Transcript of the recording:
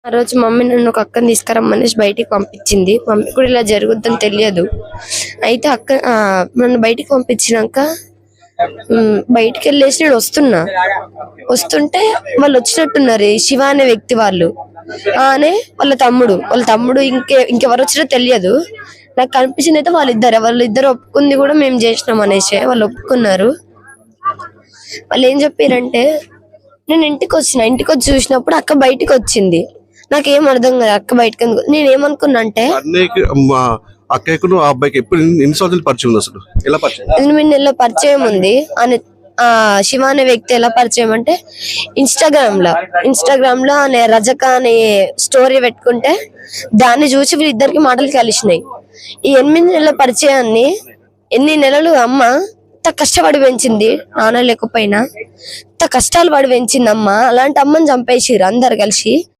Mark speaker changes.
Speaker 1: ఆ రోజు మమ్మీ నన్ను ఒక అక్కని తీసుకురమ్మనేసి బయటికి పంపించింది. మమ్మీ కూడా ఇలా జరుగుద్దని తెలియదు. అయితే అక్క నన్ను బయటికి పంపించినాక బయటికి వెళ్ళేసి నేను వస్తుంటే వాళ్ళు వచ్చినట్టున్నారు. ఈ శివ అనే వ్యక్తి వాళ్ళు అనే వాళ్ళ తమ్ముడు ఇంకెవరు వచ్చినా తెలియదు. నాకు కనిపించింది అయితే వాళ్ళిద్దరు ఒప్పుకుంది కూడా మేము చేసినాం అనేసి వాళ్ళు ఒప్పుకున్నారు. వాళ్ళు ఏం చెప్పారంటే, నేను ఇంటికి వచ్చి చూసినప్పుడు అక్క బయటికి వచ్చింది. నాకేం అర్థం కాదు అక్క బయటకు. నేనేమనుకున్నా అంటే
Speaker 2: అక్కయ్యకు ఆ అబ్బాయికి ఎప్పుడు ఎన్ని సంవత్సరాలు పరిచయం ఉంది? అసలు ఎలా పరిచయం?
Speaker 1: 8 నెలల పరిచయం ఉంది. శివ అనే వ్యక్తి ఎలా పరిచయం అంటే ఇన్స్టాగ్రామ్ లో అనే రజక అనే స్టోరీ పెట్టుకుంటే దాన్ని చూసి వీళ్ళిద్దరికి మాటలు కలిసినాయి. ఈ 8 నెలల పరిచయాన్ని ఎన్ని నెలలు అమ్మ ఇంత కష్టపడి పెంచింది. నాన్న లేకపోయినా ఇంత కష్టాలు పడి పెంచింది అమ్మ. అలాంటి అమ్మని చంపేసిర్రు అందరు కలిసి.